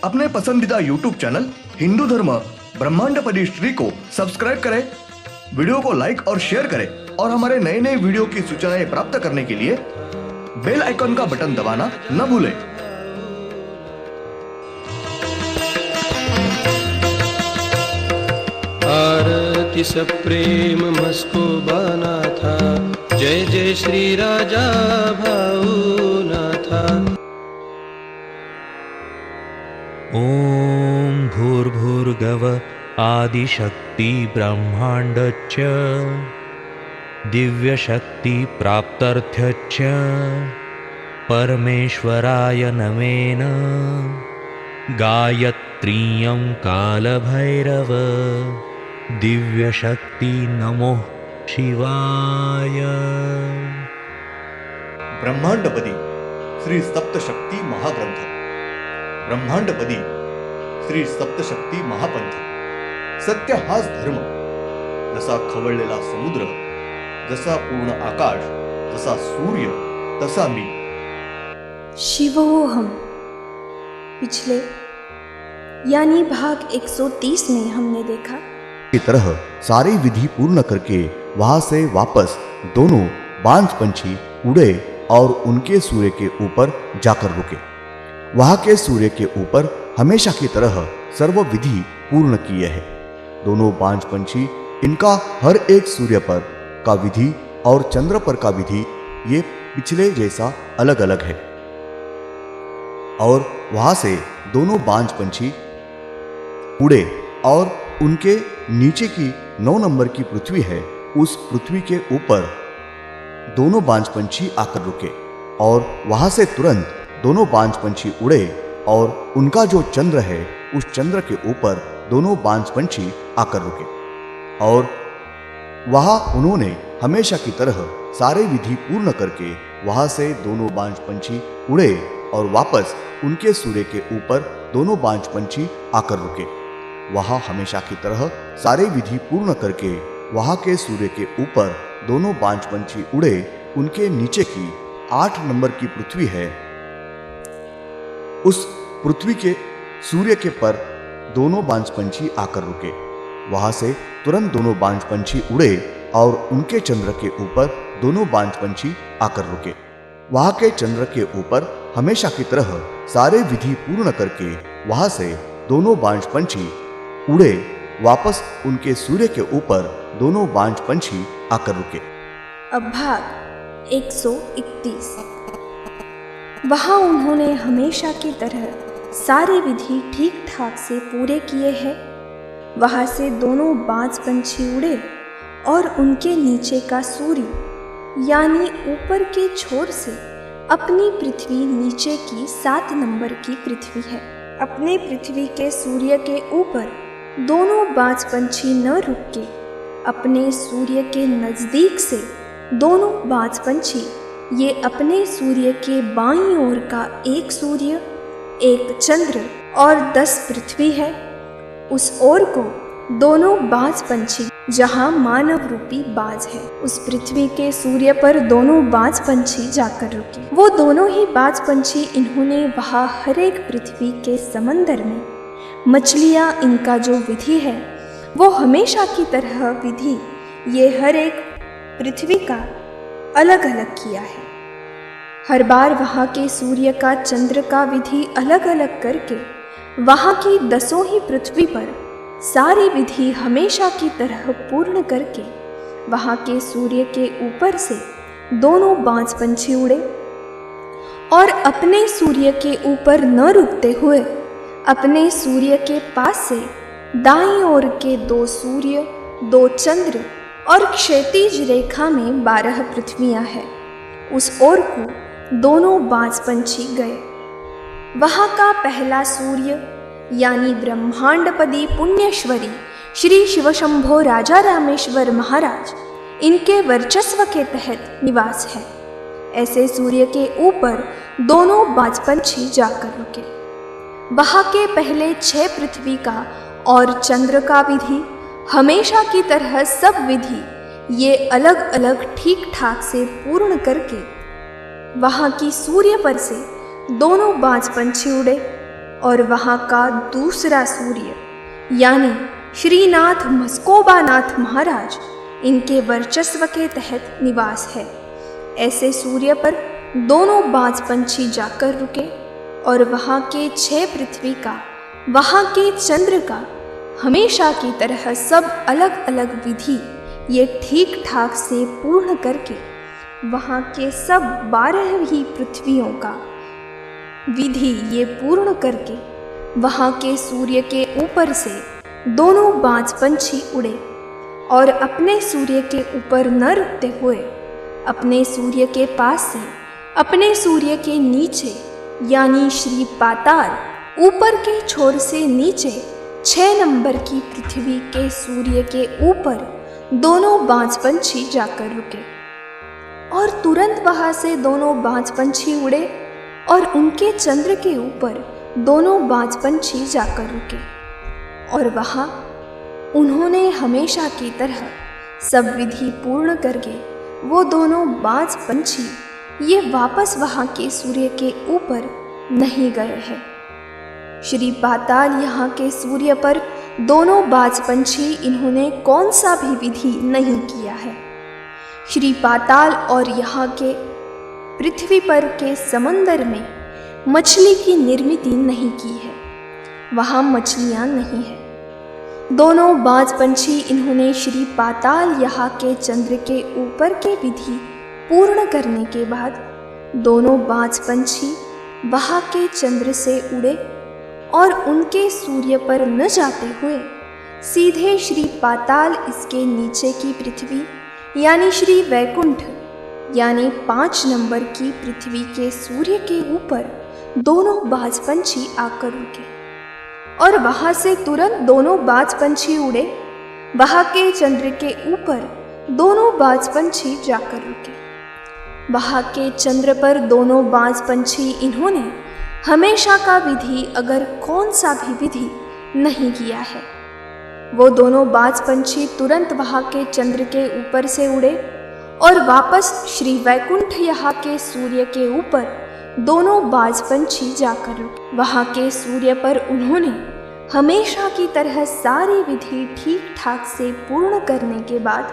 अपने पसंदीदा YouTube channel Hindu धर्म ब्रह्मांडपदी श्री को सब्सक्राइब करें, वीडियो को लाइक और शेयर करें और हमारे नए नए वीडियो की सूचनाएं प्राप्त करने के लिए बेल आइकन का बटन दबाना न भूलें। आरती स प्रेम मस्को बना था, जय जय श्री राजा भाऊनाथा। ओम भूर्भुर्गव आदिशक्ति ब्रह्मांडच्च दिव्यशक्ति प्राप्त्यर्थच्च परमेश्वराय नमेन गायत्रीयं कालभैरव दिव्यशक्ति नमो शिवाय। ब्रह्मांडपदी श्री सप्तशक्ती महाग्रंथ, ब्रह्मांडपदी श्री सप्तशक्ती महापंथ। सत्य हाच धर्म, जसा खवळलेला समुद्र, जसा पूर्ण आकाश, जसा सूर्य, तसा मी। शिवोहम। पिछले यानी भाग 130 में हमने देखा की तरह सारी विधि पूर्ण करके वहां से वापस दोनों बांझ पंछी उड़े और उनके सूर्य के ऊपर जाकर रुके। वहां के सूर्य के ऊपर हमेशा की तरह सर्व विधि पूर्ण किए है। दोनों बांझ पंछी, इनका हर एक सूर्य पर का विधि और चंद्र पर का विधि ये पिछले जैसा अलग अलग है। और वहां से दोनों बांझ पंछी उड़े और उनके नीचे की 9 नंबर की पृथ्वी है, उस पृथ्वी के ऊपर दोनों बांझ पंछी आकर रुके और वहां से तुरंत दोनों बांझ पंछी उड़े और उनका जो चंद्र है उस चंद्र के ऊपर दोनों बांझ पंछी आकर रुके। और वहां उन्होंने हमेशा की तरह सारे विधि पूर्ण करके वहां से दोनों बांझ पंछी उड़े और वापस उनके सूर्य के ऊपर दोनों बांझ पंछी आकर रुके। वहां हमेशा की तरह सारे विधि पूर्ण करके वहां के सूर्य के ऊपर दोनों बांझ पंछी उड़े। उनके नीचे की 8 नंबर की पृथ्वी है, उस पृथ्वी के सूर्य के पर दोनों बांझ पंछी आकर रुके। वहां से तुरंत दोनों बांझ पंछी उड़े और उनके चंद्र के ऊपर दोनों बांझ पंछी आकर रुके। वहां के चंद्र के ऊपर हमेशा की तरह सारे विधि पूर्ण करके वहां से दोनों बांझ पंछी उड़े, वापस उनके सूर्य के ऊपर दोनों बांझ पंछी आकर रुके। अब भाग 131। वहां उन्होंने हमेशा की तरह सारे विधि ठीक ठाक से पूरे किए हैं। वहां से दोनों बांझ पंछी उड़े और उनके नीचे का सूर्य यानी ऊपर के छोर से अपनी पृथ्वी नीचे की 7 नंबर की पृथ्वी है। अपने पृथ्वी के सूर्य के ऊपर दोनों बांझ पंछी न रुक के अपने सूर्य के नज़दीक से दोनों बांझ पंछी ये अपने सूर्य के बाईं ओर का एक सूर्य, एक चंद्र और 10 पृथ्वी है, उस ओर को दोनों बांझ पंछी जहां मानव रूपी बाज है, उस पृथ्वी के सूर्य पर दोनों बांझ पंछी जाकर रुके। वो दोनों ही बांझ पंछी इन्होंने वहां हर एक पृथ्वी के समंदर में मछलियां, इनका जो विधि है वो हमेशा की तरह विधि ये हर एक पृथ्वी का अलग अलग किया है। हर बार वहाँ के सूर्य का, चंद्र का विधि अलग अलग करके वहाँ की 10 ही पृथ्वी पर सारी विधि हमेशा की तरह पूर्ण करके वहाँ के सूर्य के ऊपर से दोनों बांझ पंछी उड़े और अपने सूर्य के ऊपर न रुकते हुए अपने सूर्य के पास से दाईं ओर के 2 सूर्य, 2 चंद्र और क्षैतिज रेखा में 12 पृथ्वियां हैं, उस ओर को दोनों बांझ पंछी गए। वहां का पहला सूर्य यानी ब्रह्मांडपदी पुण्यश्वरी श्री शिवशंभो राजा रामेश्वर महाराज, इनके वर्चस्व के तहत निवास है। ऐसे सूर्य के ऊपर दोनों बांझ पंछी जाकर रुके। वहां के पहले 6 पृथ्वी का और चंद्र का विधि हमेशा की तरह सब विधि ये अलग अलग ठीक ठाक से पूर्ण करके वहाँ की सूर्य पर से दोनों बांझ पंछी उड़े और वहाँ का दूसरा सूर्य यानी श्रीनाथ मस्कोबानाथ महाराज इनके वर्चस्व के तहत निवास है। ऐसे सूर्य पर दोनों बाज पंछी जाकर रुके और वहाँ के 6 पृथ्वी का, वहाँ के चंद्र का हमेशा की तरह सब अलग अलग विधि ये ठीक ठाक से पूर्ण करके वहाँ के सब 12 ही पृथ्वियों का विधि ये पूर्ण करके वहाँ के सूर्य के ऊपर से दोनों बाज पंछी उड़े और अपने सूर्य के ऊपर न रुकते हुए अपने सूर्य के पास से अपने सूर्य के नीचे यानी श्री पाताल ऊपर के छोर से नीचे 6 नंबर की पृथ्वी के सूर्य के ऊपर दोनों बाज पंछी जाकर रुके और तुरंत वहाँ से दोनों बाज पंछी उड़े और उनके चंद्र के ऊपर दोनों बाज पंछी जाकर रुके और वहाँ उन्होंने हमेशा की तरह सब विधि पूर्ण करके वो दोनों बाज पंछी ये वापस वहाँ के सूर्य के ऊपर नहीं गए हैं। श्री पाताल यहाँ के सूर्य पर दोनों बाज पंछी इन्होंने कौन सा भी विधि नहीं किया है। श्री पाताल और यहाँ के पृथ्वी पर के समंदर में मछली की निर्मित नहीं की है, वहाँ मछलियाँ नहीं है। दोनों बाज पंछी इन्होंने श्री पाताल यहाँ के चंद्र के ऊपर के विधि पूर्ण करने के बाद दोनों बाज पंछी वहाँ के चंद्र से उड़े और उनके सूर्य पर न जाते हुए सीधे श्री पाताल इसके नीचे की पृथ्वी यानी श्री वैकुंठ यानी 5 नंबर की पृथ्वी के सूर्य के ऊपर दोनों बाज पंछी आकर रुके और वहाँ से तुरंत दोनों बाज पंछी उड़े वहाँ के चंद्र के ऊपर दोनों बाज पंछी जाकर रुके। वहाँ के चंद्र पर दोनों बाज पंछी इन्होंने हमेशा का विधि अगर कौन सा भी विधि नहीं किया है। वो दोनों बाज पंछी तुरंत वहाँ के चंद्र के ऊपर से उड़े और वापस श्री वैकुंठ यहाँ के सूर्य के ऊपर दोनों बाज पंछी जाकर रुके। वहाँ के सूर्य पर उन्होंने हमेशा की तरह सारी विधि ठीक ठाक से पूर्ण करने के बाद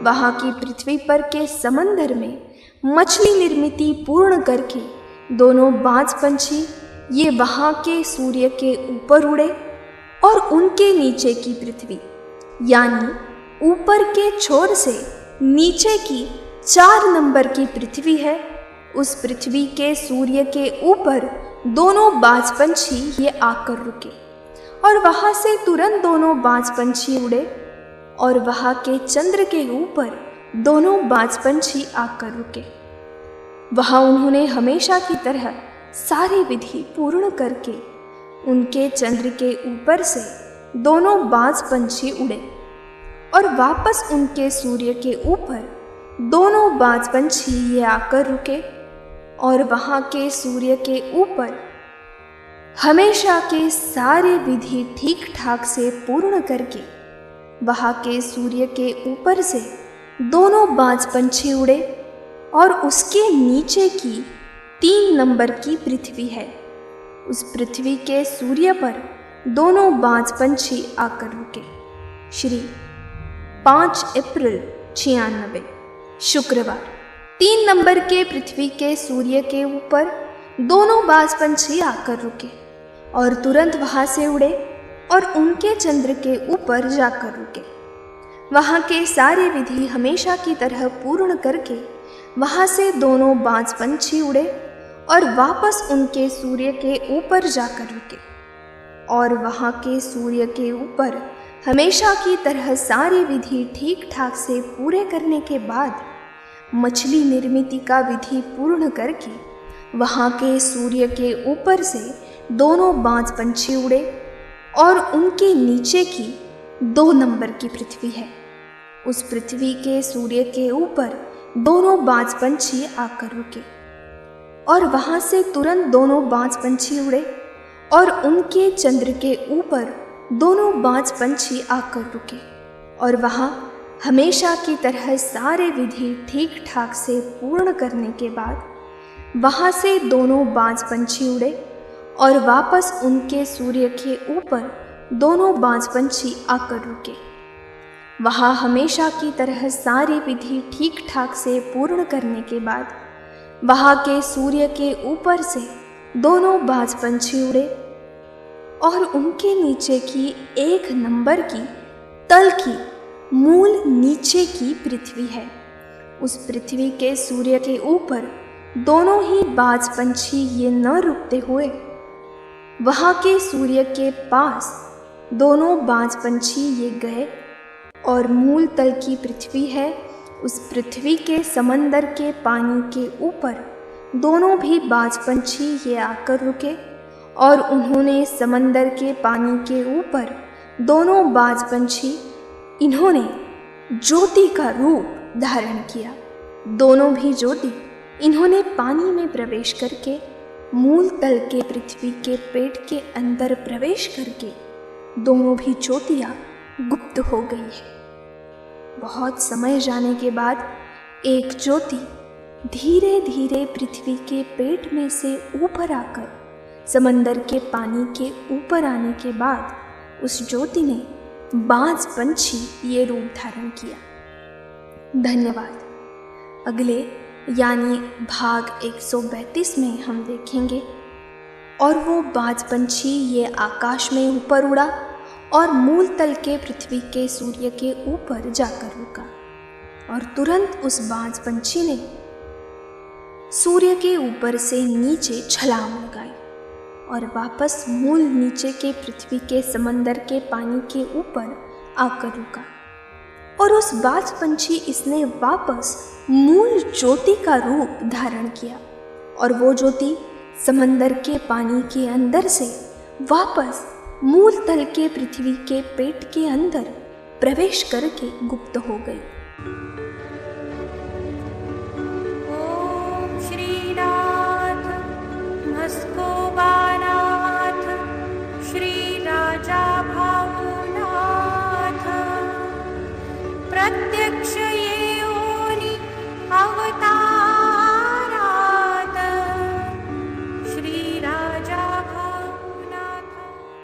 वहाँ की पृथ्वी पर के समंदर में मछली निर्मिति पूर्ण करके दोनों बाज पंछी ये वहाँ के सूर्य के ऊपर उड़े और उनके नीचे की पृथ्वी यानी ऊपर के छोर से नीचे की 4 नंबर की पृथ्वी है, उस पृथ्वी के सूर्य के ऊपर दोनों बाज पंछी ये आकर रुके और वहाँ से तुरंत दोनों बाज पंछी उड़े और वहाँ के चंद्र के ऊपर दोनों बाज पंछी आकर रुके। वहाँ उन्होंने हमेशा की तरह सारी विधि पूर्ण करके उनके चंद्र के ऊपर से दोनों बाज पंछी उड़े और वापस उनके सूर्य के ऊपर दोनों बाज पंछी ये आकर रुके और वहाँ के सूर्य के ऊपर हमेशा के सारे विधि ठीक ठाक से पूर्ण करके वहाँ के सूर्य के ऊपर से दोनों बाज पंछी उड़े और उसके नीचे की 3 नंबर की पृथ्वी है, उस पृथ्वी के सूर्य पर दोनों बाज पंछी आकर रुके। श्री 5 अप्रैल 96 शुक्रवार 3 नंबर के पृथ्वी के सूर्य के ऊपर दोनों बाज पंछी आकर रुके और तुरंत वहाँ से उड़े और उनके चंद्र के ऊपर जाकर रुके। वहाँ के सारे विधि हमेशा की तरह पूर्ण करके वहाँ से दोनों बाज पंछी उड़े और वापस उनके सूर्य के ऊपर जाकर रुके और वहाँ के सूर्य के ऊपर हमेशा की तरह सारी विधि ठीक ठाक से पूरे करने के बाद मछली निर्मिति का विधि पूर्ण करके वहाँ के सूर्य के ऊपर से दोनों बाज पंछी उड़े और उनके नीचे की 2 नंबर की पृथ्वी है, उस पृथ्वी के सूर्य के ऊपर दोनों बाज पंछी आकर रुके और वहाँ से तुरंत दोनों बाज पंछी उड़े और उनके चंद्र के ऊपर दोनों बाज पंछी आकर रुके और वहाँ हमेशा की तरह सारे विधि ठीक ठाक से पूर्ण करने के बाद वहाँ से दोनों बाज पंछी उड़े और वापस उनके सूर्य के ऊपर दोनों बाज पंछी आकर रुके। वहाँ हमेशा की तरह सारी विधि ठीक ठाक से पूर्ण करने के बाद वहाँ के सूर्य के ऊपर से दोनों बाज पंछी उड़े और उनके नीचे की 1 नंबर की तल की मूल नीचे की पृथ्वी है। उस पृथ्वी के सूर्य के ऊपर दोनों ही बाज पंछी ये न रुकते हुए वहाँ के सूर्य के पास दोनों बाज पंछी ये गए और मूल तल की पृथ्वी है उस पृथ्वी के समंदर के पानी के ऊपर दोनों भी बाज पंछी ये आकर रुके और उन्होंने समंदर के पानी के ऊपर दोनों बाज पंछी इन्होंने ज्योति का रूप धारण किया। दोनों भी ज्योति इन्होंने पानी में प्रवेश करके मूल तल के पृथ्वी के पेट के अंदर प्रवेश करके दोनों भी ज्योतियाँ गुप्त हो गई है। बहुत समय जाने के बाद एक ज्योति धीरे धीरे पृथ्वी के पेट में से ऊपर आकर समंदर के पानी के ऊपर आने के बाद उस ज्योति ने बाज पंछी ये रूप धारण किया। धन्यवाद। अगले यानी भाग 132 में हम देखेंगे और वो बाज पंछी ये आकाश में ऊपर उड़ा और मूल तल के पृथ्वी के सूर्य के ऊपर जाकर रुका और तुरंत उस बाज पंछी ने सूर्य के ऊपर से नीचे छलांग लगाई और वापस मूल नीचे के पृथ्वी के समंदर के पानी के ऊपर आकर रुका और उस बाज पंछी इसने वापस मूल ज्योति का रूप धारण किया और वो ज्योति समंदर के पानी के अंदर से वापस मूल तल के पृथ्वी के पेट के अंदर प्रवेश करके गुप्त हो गई। ओम श्रीनाथ मस्कोबानाथ श्री राजा भावनाथ प्रत्यक्ष ये